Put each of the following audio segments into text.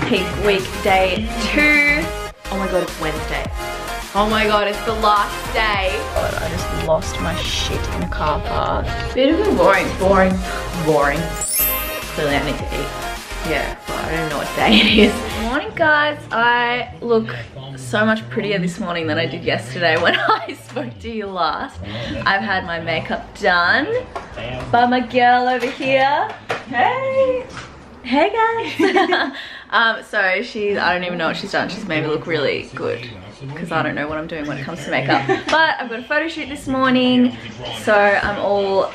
Peak week day 2. Oh my god, it's Wednesday. Oh my god, it's the last day. God, I just lost my shit in a car park. Bit of a boring. Clearly I need to eat. Yeah, well, I don't even know what day it is. Morning guys, I look so much prettier this morning than I did yesterday when I spoke to you last. I've had my makeup done by my girl over here. Hey! Hey guys! So I don't even know what she's done. She's made me look really good because I don't know what I'm doing when it comes to makeup. But I've got a photo shoot this morning, so I'm all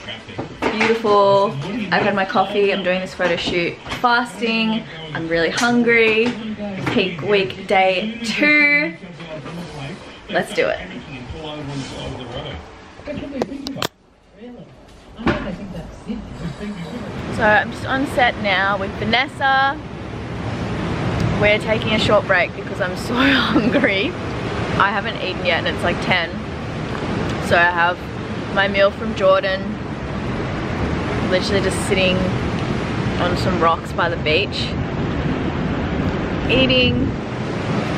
beautiful. I've had my coffee, I'm doing this photo shoot fasting. I'm really hungry. Peak week day 2. Let's do it. So I'm just on set now with Vanessa. We're taking a short break because I'm so hungry. I haven't eaten yet and it's like 10. So I have my meal from Jordan. Literally just sitting on some rocks by the beach. Eating.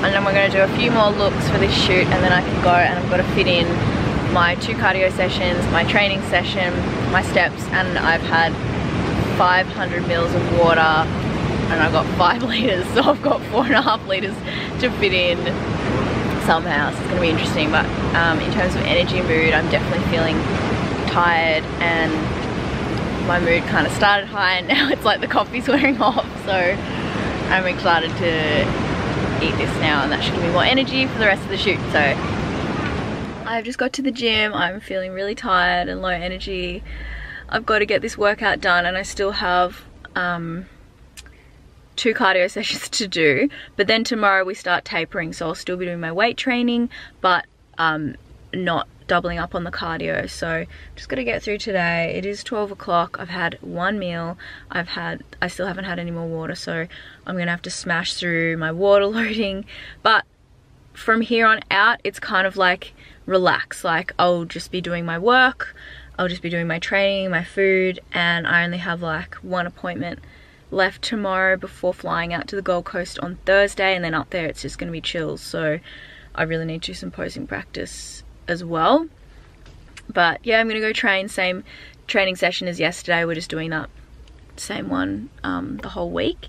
And then we're going to do a few more looks for this shoot and then I can go, and I've got to fit in my 2 cardio sessions, my training session, my steps, and I've had 500 mils of water and I've got 5 litres, so I've got 4.5 litres to fit in somehow, so it's going to be interesting. But in terms of energy and mood, I'm definitely feeling tired, and my mood kind of started high and now it's like the coffee's wearing off, so I'm excited to eat this now and that should give me more energy for the rest of the shoot. So I've just got to the gym, I'm feeling really tired and low energy. I've got to get this workout done and I still have 2 cardio sessions to do, but then tomorrow we start tapering, so I'll still be doing my weight training but not doubling up on the cardio. So just got to get through today. It is 12 o'clock. I've had 1 meal. I still haven't had any more water, so I'm gonna have to smash through my water loading. But from here on out it's kind of like relax, like I'll just be doing my work, I'll just be doing my training, my food, and I only have like 1 appointment left tomorrow before flying out to the Gold Coast on Thursday, and then up there it's just going to be chills. So I really need to do some posing practice as well. But yeah, I'm going to go train, same training session as yesterday. We're just doing that same one the whole week.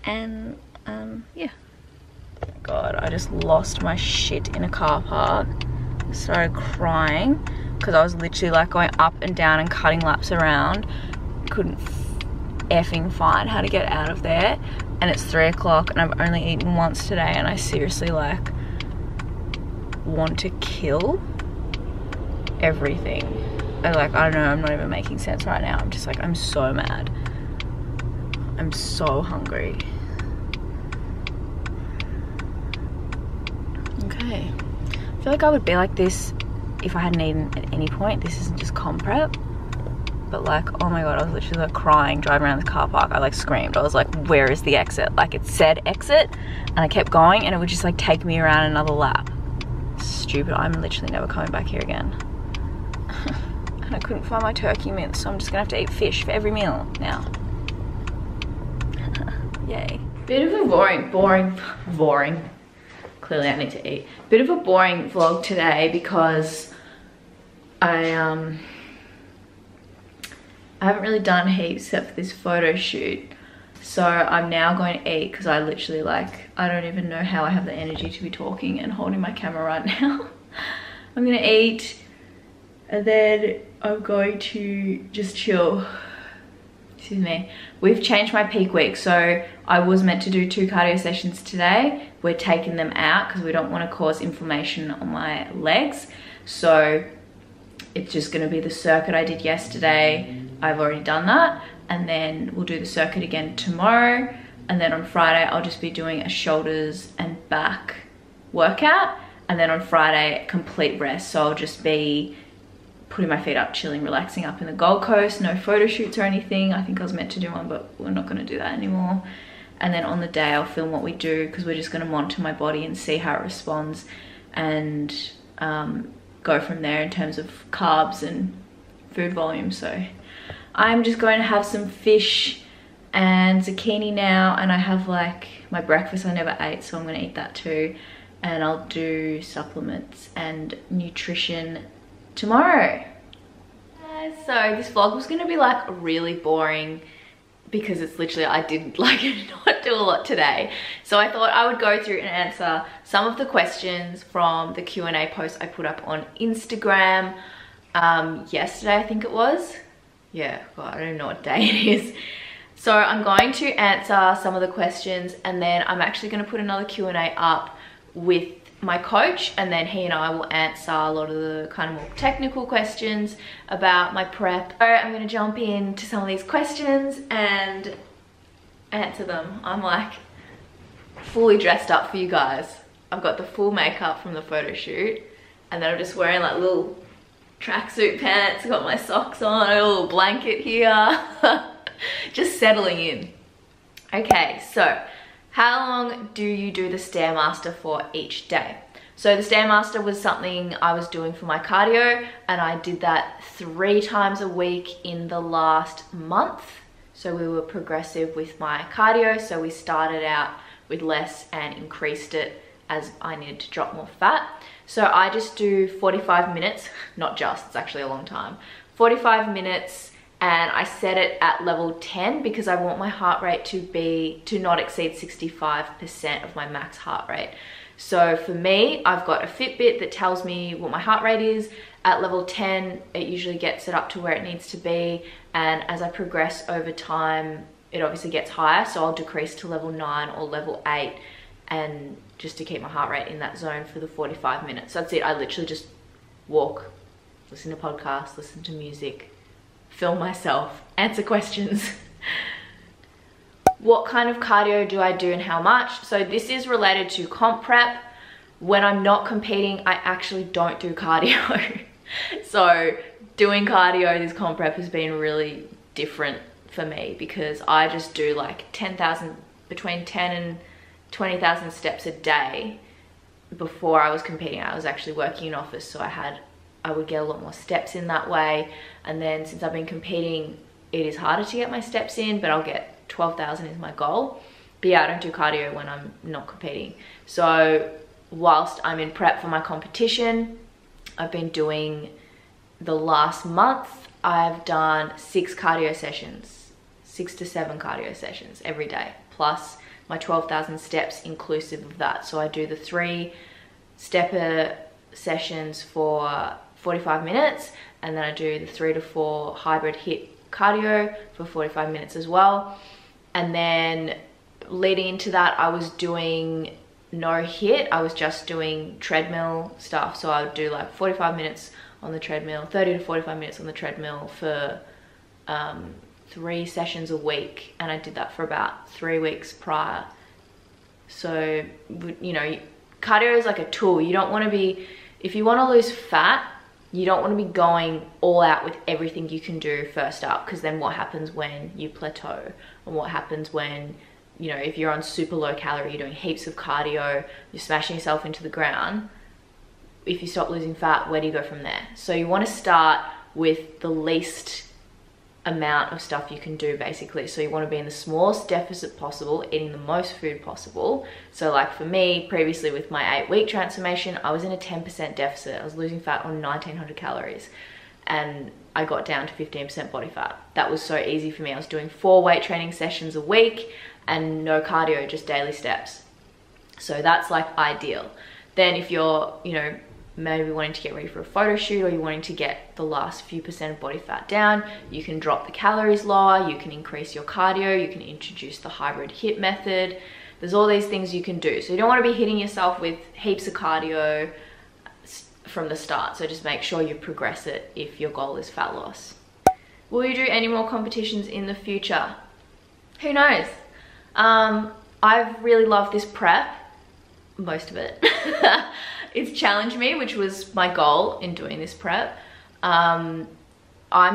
And yeah. God, I just lost my shit in a car park. Started crying because I was literally like going up and down and cutting laps around. Couldn't effing find how to get out of there, and it's 3 o'clock and I've only eaten once today, and I seriously like want to kill everything. I don't know, I'm not even making sense right now. I'm just like, I'm so mad. I'm so hungry. Okay. I feel like I would be like this if I hadn't eaten at any point. This isn't just comp prep. But like, oh my god, I was literally like crying driving around the car park. I like screamed. I was like, where is the exit? Like it said exit and I kept going and it would just like take me around another lap. Stupid, I'm literally never coming back here again. And I couldn't find my turkey mince, so I'm just gonna have to eat fish for every meal now. Yay. Bit of a boring. Clearly I need to eat. Bit of a boring vlog today because I haven't really done heaps except for this photo shoot. So I'm now going to eat because I literally like, I don't even know how I have the energy to be talking and holding my camera right now. I'm gonna eat and then I'm going to just chill. Excuse me. We've changed my peak week, so I was meant to do 2 cardio sessions today. We're taking them out because we don't want to cause inflammation on my legs. So it's just going to be the circuit I did yesterday. I've already done that, and then we'll do the circuit again tomorrow, and then on Friday I'll just be doing a shoulders and back workout, and then on Friday complete rest. So I'll just be putting my feet up, chilling, relaxing up in the Gold Coast. No photo shoots or anything. I think I was meant to do one, but we're not going to do that anymore. And then on the day I'll film what we do because we're just going to monitor my body and see how it responds, and go from there in terms of carbs and food volume. So I'm just going to have some fish and zucchini now, and I have like my breakfast I never ate, so I'm gonna eat that too, and I'll do supplements and nutrition tomorrow. So this vlog was gonna be like really boring because it's literally, I did like not do a lot today. So I thought I would go through and answer some of the questions from the Q&A post I put up on Instagram yesterday, I think it was. Yeah, God, I don't know what day it is. So I'm going to answer some of the questions, and then I'm actually going to put another Q&A up with my coach, and then he and I will answer a lot of the kind of more technical questions about my prep. So I'm going to jump into some of these questions and answer them. I'm like fully dressed up for you guys. I've got the full makeup from the photo shoot, and then I'm just wearing like little tracksuit pants, got my socks on, a little blanket here. Just settling in. Okay, so how long do you do the stairmaster for each day? So the stairmaster was something I was doing for my cardio, and I did that 3 times a week in the last month. So we were progressive with my cardio, so we started out with less and increased it as I needed to drop more fat. So I just do 45 minutes, not just, it's actually a long time, 45 minutes, and I set it at level 10 because I want my heart rate to not exceed 65% of my max heart rate. So for me, I've got a Fitbit that tells me what my heart rate is. At level 10, it usually gets it up to where it needs to be, and as I progress over time, it obviously gets higher, so I'll decrease to level 9 or level 8, and just to keep my heart rate in that zone for the 45 minutes. So that's it. I literally just walk, listen to podcasts, listen to music, film myself, answer questions. What kind of cardio do I do and how much? So this is related to comp prep. When I'm not competing, I actually don't do cardio. So doing cardio this comp prep has been really different for me because I just do like 10,000, between 10 and 20,000 steps a day. Before I was competing, I was actually working in office, so I would get a lot more steps in that way. And then since I've been competing, it is harder to get my steps in, but I'll get 12,000 is my goal. But yeah, I don't do cardio when I'm not competing. So whilst I'm in prep for my competition, I've been doing, the last month, I've done 6 cardio sessions, 6 to 7 cardio sessions every day, plus my 12,000 steps inclusive of that. So I do the 3 stepper sessions for 45 minutes, and then I do the 3 to 4 hybrid HIIT cardio for 45 minutes as well. And then leading into that, I was doing no HIIT, I was just doing treadmill stuff. So I would do like 45 minutes on the treadmill, 30 to 45 minutes on the treadmill for 3 sessions a week, and I did that for about 3 weeks prior. So, you know, cardio is like a tool. You don't want to be, if you want to lose fat, you don't want to be going all out with everything you can do first up, because then what happens when you plateau, and what happens when, you know, if you're on super low calorie, you're doing heaps of cardio, you're smashing yourself into the ground. If you stop losing fat, where do you go from there? So you want to start with the least amount of stuff you can do, basically. So you want to be in the smallest deficit possible, eating the most food possible. So like for me, previously with my 8-week transformation, I was in a 10% deficit. I was losing fat on 1900 calories, and I got down to 15% body fat. That was so easy for me. I was doing 4 weight training sessions a week and no cardio, just daily steps. So that's like ideal. Then if you're, you know, maybe wanting to get ready for a photo shoot, or you're wanting to get the last few percent of body fat down, you can drop the calories lower, you can increase your cardio, you can introduce the hybrid HIIT method. There's all these things you can do. So you don't want to be hitting yourself with heaps of cardio from the start. So just make sure you progress it if your goal is fat loss. Will you do any more competitions in the future? Who knows? I've really loved this prep, most of it. It's challenged me, which was my goal in doing this prep. I'm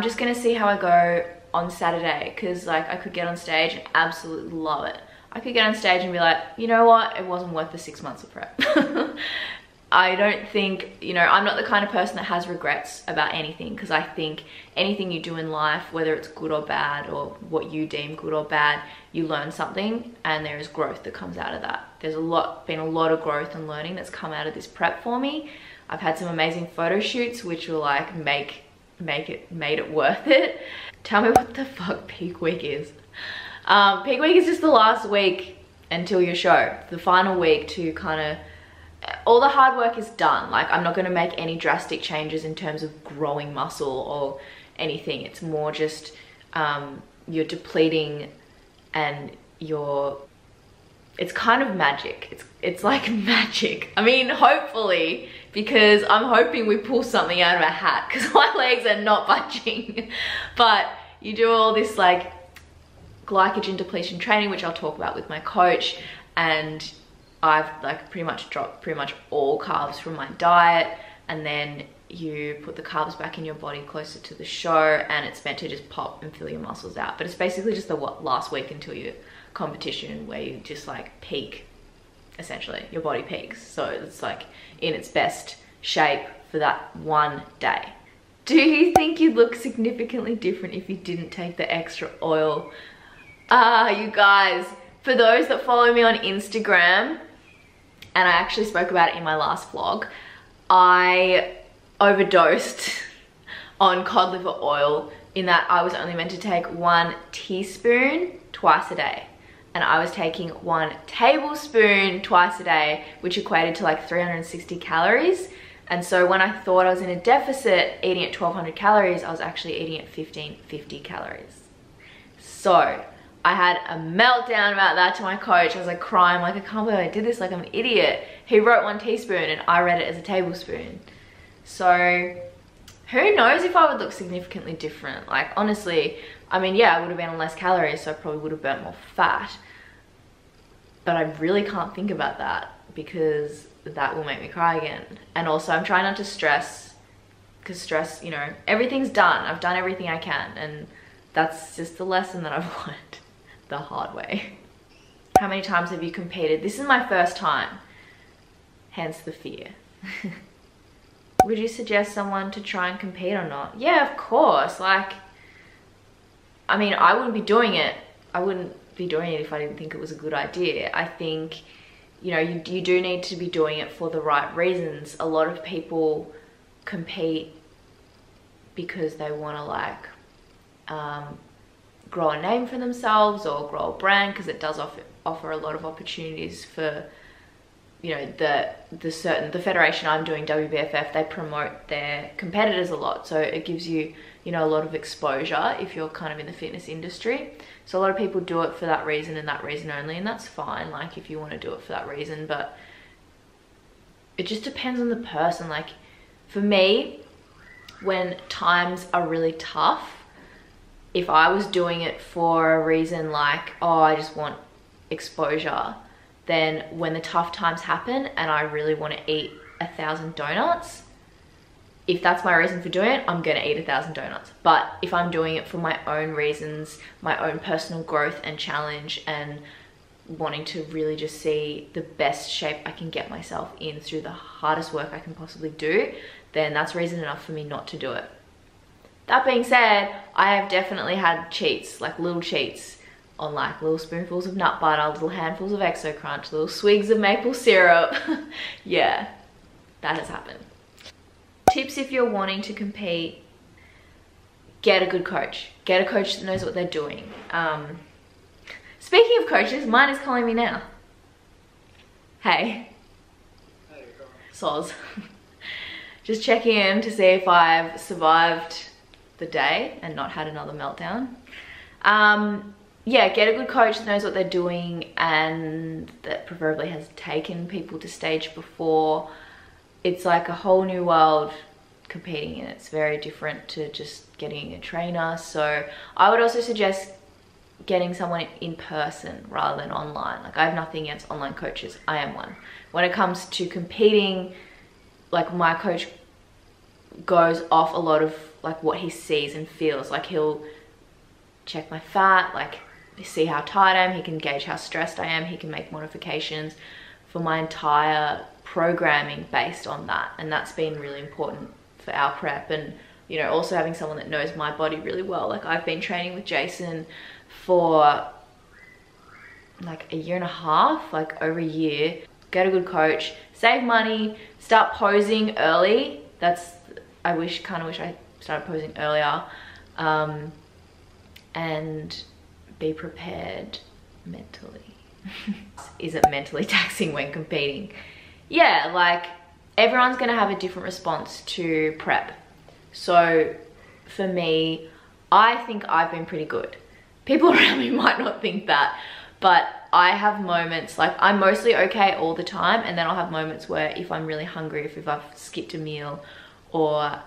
just gonna see how I go on Saturday, because like I could get on stage and absolutely love it. I could get on stage and be like, you know what, it wasn't worth the 6 months of prep. I don't think, you know, I'm not the kind of person that has regrets about anything, because I think anything you do in life, whether it's good or bad, or what you deem good or bad, you learn something and there is growth that comes out of that. There's been a lot of growth and learning that's come out of this prep for me. I've had some amazing photo shoots which will like made it worth it. Tell me what the fuck peak week is. Peak week is just the last week until your show, the final week to kind of, all the hard work is done. Like, I'm not going to make any drastic changes in terms of growing muscle or anything. It's more just you're depleting and it's kind of magic. It's like magic. I mean, hopefully, because I'm hoping we pull something out of a hat, because my legs are not budging. But you do all this like glycogen depletion training, which I'll talk about with my coach, and I've like pretty much dropped all carbs from my diet, and then you put the carbs back in your body closer to the show, and it's meant to just pop and fill your muscles out. But it's basically just the last week until your competition, where you just like peak, essentially your body peaks, so it's like in its best shape for that one day. Do you think you'd look significantly different if you didn't take the extra oil? You guys, for those that follow me on Instagram, and I actually spoke about it in my last vlog, I overdosed on cod liver oil, in that I was only meant to take 1 teaspoon twice a day, and I was taking 1 tablespoon twice a day, which equated to like 360 calories. And so when I thought I was in a deficit eating at 1200 calories, I was actually eating at 1550 calories. So I had a meltdown about that to my coach. I was like crying, like, I can't believe I did this, like I'm an idiot. He wrote 1 teaspoon and I read it as a tablespoon. So who knows if I would look significantly different. Like, honestly, I mean, yeah, I would have been on less calories, so I probably would have burnt more fat. But I really can't think about that, because that will make me cry again. And also I'm trying not to stress, because stress, you know, everything's done. I've done everything I can, and that's just the lesson that I've learned the hard way. How many times have you competed? This is my first time, hence the fear. Would you suggest someone to try and compete or not? Yeah, of course. Like, I mean, I wouldn't be doing it. I wouldn't be doing it if I didn't think it was a good idea. I think, you know, you do need to be doing it for the right reasons. A lot of people compete because they want to like grow a name for themselves or grow a brand, because it does offer a lot of opportunities for, you know, the federation I'm doing, WBFF, they promote their competitors a lot, so it gives you, you know, a lot of exposure if you're kind of in the fitness industry. So a lot of people do it for that reason and that reason only, and that's fine, like, if you want to do it for that reason. But it just depends on the person. Like, for me, when times are really tough, if I was doing it for a reason like, oh, I just want exposure, then when the tough times happen and I really want to eat 1,000 donuts, if that's my reason for doing it, I'm gonna eat 1,000 donuts. But if I'm doing it for my own reasons, my own personal growth and challenge, and wanting to really just see the best shape I can get myself in through the hardest work I can possibly do, then that's reason enough for me not to do it. That being said, I have definitely had cheats, like little cheats, on like little spoonfuls of nut butter, little handfuls of Exo Crunch, little swigs of maple syrup. Yeah, that has happened. Tips if you're wanting to compete: get a good coach. Get a coach that knows what they're doing. Speaking of coaches, mine is calling me now. Hey. Hey, soz. Just checking in to see if I've survived the day and not had another meltdown. Yeah, get a good coach that knows what they're doing and that preferably has taken people to stage before. It's like a whole new world competing in. It's very different to just getting a trainer. So I would also suggest getting someone in person rather than online. Like, I have nothing against online coaches. I am one. When it comes to competing, like, my coach goes off a lot of like what he sees and feels. Like, he'll check my fat, like see how tired I am, he can gauge how stressed I am, he can make modifications for my entire programming based on that, and that's been really important for our prep. And you know, also having someone that knows my body really well. Like I've been training with Jason for like a year and a half, like over a year. Get a good coach, save money, start posing early. I kind of wish I started posing earlier, and be prepared mentally. Is it mentally taxing when competing? Yeah, like everyone's gonna have a different response to prep. So for me, I think I've been pretty good. People around me might not think that, but I have moments, like I'm mostly okay all the time, and then I'll have moments where if I'm really hungry, if I've skipped a meal, or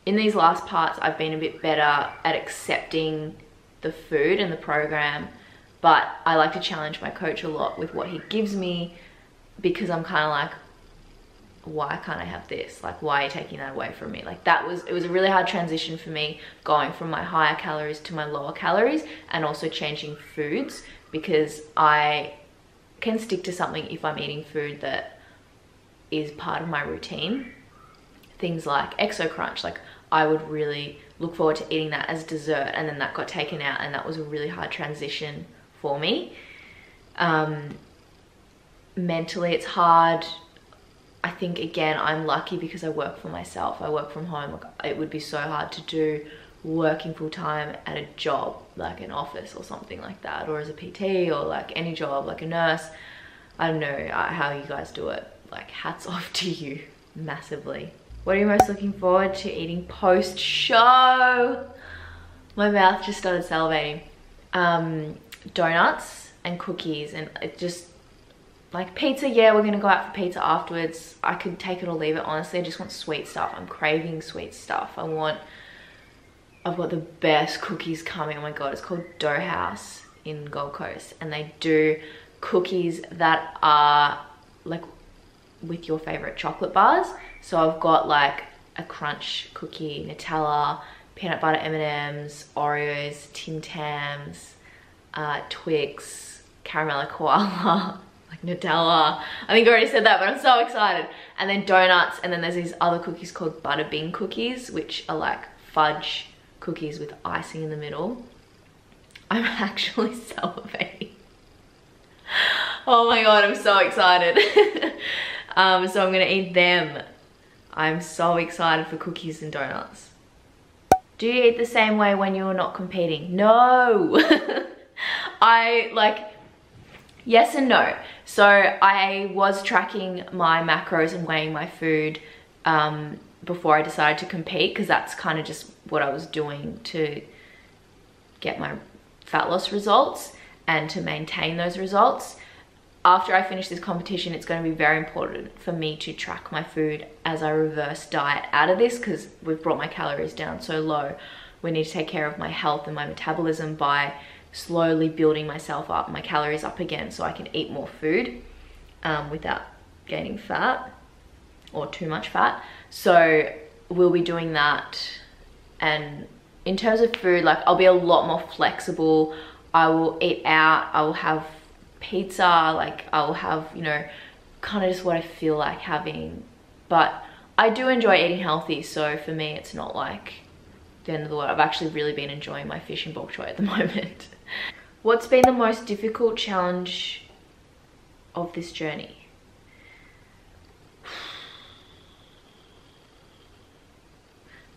in these last parts, I've been a bit better at accepting the food and the program, but I like to challenge my coach a lot with what he gives me, because I'm kind of like, why can't I have this? Like, why are you taking that away from me? Like it was a really hard transition for me, going from my higher calories to my lower calories, and also changing foods, because I can stick to something if I'm eating food that is part of my routine. Things like Exo Crunch, like I would really look forward to eating that as dessert, and then that got taken out, and that was a really hard transition for me. Mentally, it's hard. I think, again, I'm lucky because I work for myself. I work from home. Like, it would be so hard to do working full time at a job, like an office or something like that, or as a PT, or like any job, like a nurse. I don't know how you guys do it. Like, hats off to you massively. What are you most looking forward to eating post-show? My mouth just started salivating. Donuts and cookies, and it just, like pizza, yeah, we're gonna go out for pizza afterwards. I could take it or leave it, honestly. I just want sweet stuff. I'm craving sweet stuff. I've got the best cookies coming. Oh my God, it's called Dough House in Gold Coast, and they do cookies that are like with your favorite chocolate bars. So I've got like a crunch cookie, Nutella, peanut butter M&Ms, Oreos, Tim Tams, Twix, caramel koala, like Nutella. I think I already said that, but I'm so excited. And then donuts, and then there's these other cookies called butterbean cookies, which are like fudge cookies with icing in the middle. I'm actually salivating. Oh my God, I'm so excited. So I'm gonna eat them. I'm so excited for cookies and donuts. Do you eat the same way when you're not competing? No. Yes and no. So I was tracking my macros and weighing my food before I decided to compete, because that's kind of just what I was doing to get my fat loss results and to maintain those results. After I finish this competition, it's going to be very important for me to track my food as I reverse diet out of this, because we've brought my calories down so low. We need to take care of my health and my metabolism by slowly building myself up, my calories up again, so I can eat more food without gaining fat or too much fat. So we'll be doing that. And in terms of food, like I'll be a lot more flexible. I will eat out, I will have pizza, like I will have, you know, kind of just what I feel like having. But I do enjoy eating healthy, so for me it's not like the end of the world. I've actually really been enjoying my fish and bok choy at the moment. What's been the most difficult challenge of this journey?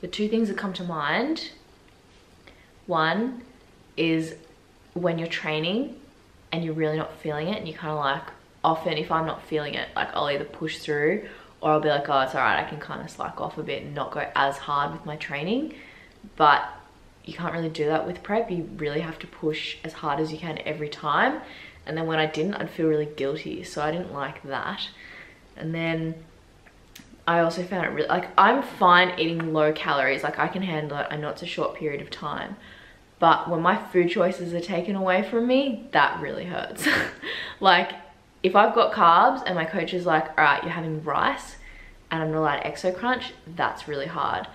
The two things that come to mind, one is when you're training and you're really not feeling it, and you kind of like, often if I'm not feeling it, like I'll either push through or I'll be like, oh, it's all right, I can kind of slack off a bit and not go as hard with my training. But you can't really do that with prep. You really have to push as hard as you can every time. And then when I didn't, I'd feel really guilty, so I didn't like that. And then I also found it really, like, I'm fine eating low calories, like I can handle it. I know it's a short period of time, but when my food choices are taken away from me, that really hurts. Like if I've got carbs and my coach is like, all right, you're having rice and I'm not allowed Exo Crunch, that's really hard.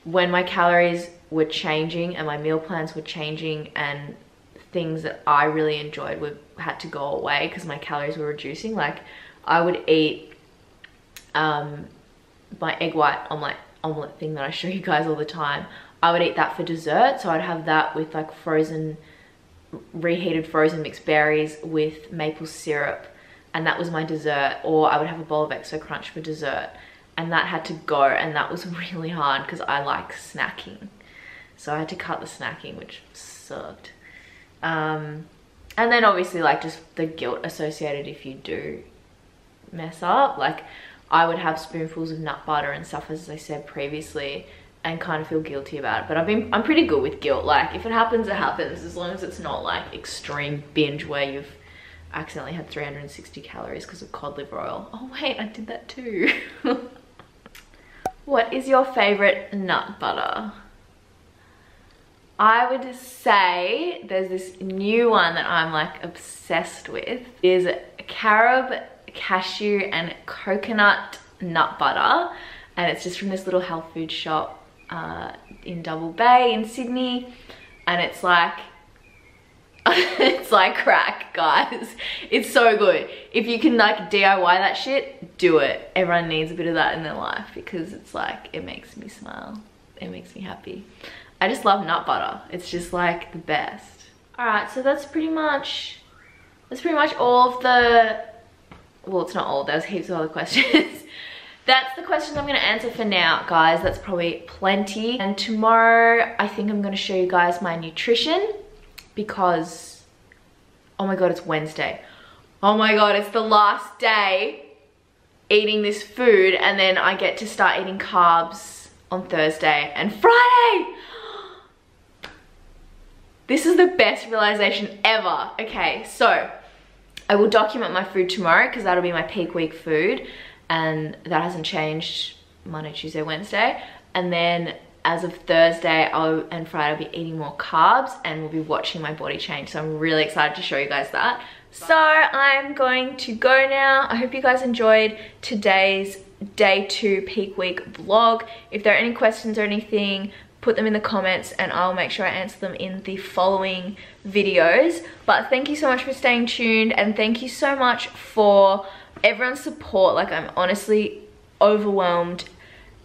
When my calories were changing and my meal plans were changing, and things that I really enjoyed had to go away because my calories were reducing, like I would eat my egg white omelette thing that I show you guys all the time, I would eat that for dessert. So I'd have that with like reheated frozen mixed berries with maple syrup, and that was my dessert. Or I would have a bowl of Exo Crunch for dessert, and that had to go, and that was really hard because I like snacking. So I had to cut the snacking, which sucked. And then obviously like just the guilt associated if you do mess up. Like I would have spoonfuls of nut butter and stuff, as I said previously, and kind of feel guilty about it. But I'm pretty good with guilt. Like if it happens, it happens, as long as it's not like extreme binge where you've accidentally had 360 calories because of cod liver oil. Oh wait, I did that too. What is your favorite nut butter? I would say there's this new one that I'm like obsessed with. It is carob, cashew and coconut nut butter, and it's just from this little health food shop in Double Bay in Sydney, and it's like it's like crack, guys. It's so good. If you can like DIY that shit, do it. Everyone needs a bit of that in their life because it's like, it makes me smile, it makes me happy. I just love nut butter. It's just like the best. All right, so that's pretty much all of the, well, it's not all, there's heaps of other questions. That's the questions I'm gonna answer for now, guys. That's probably plenty. And tomorrow, I think I'm gonna show you guys my nutrition because, oh my God, it's Wednesday. Oh my God, it's the last day eating this food, and then I get to start eating carbs on Thursday and Friday. This is the best realization ever. Okay, so I will document my food tomorrow because that'll be my peak week food, and that hasn't changed Monday, Tuesday, Wednesday. And then as of Thursday and Friday, I'll be eating more carbs and we'll be watching my body change. So I'm really excited to show you guys that. So I'm going to go now. I hope you guys enjoyed today's day 2 peak week vlog. If there are any questions or anything, put them in the comments and I'll make sure I answer them in the following videos. But thank you so much for staying tuned, and thank you so much for everyone's support. Like, I'm honestly overwhelmed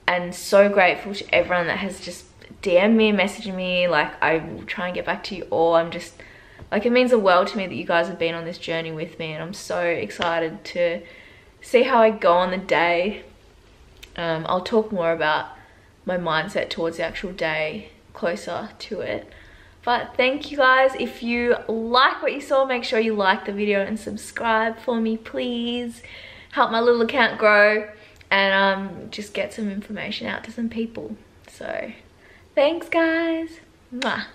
and so grateful to everyone that has just DM'd me and messaged me. Like, I will try and get back to you all. I'm just, like, it means the world to me that you guys have been on this journey with me, and I'm so excited to see how I go on the day. I'll talk more about my mindset towards the actual day closer to it. But thank you guys. If you like what you saw, make sure you like the video and subscribe for me, please. Help my little account grow and just get some information out to some people. So thanks, guys. Mwah.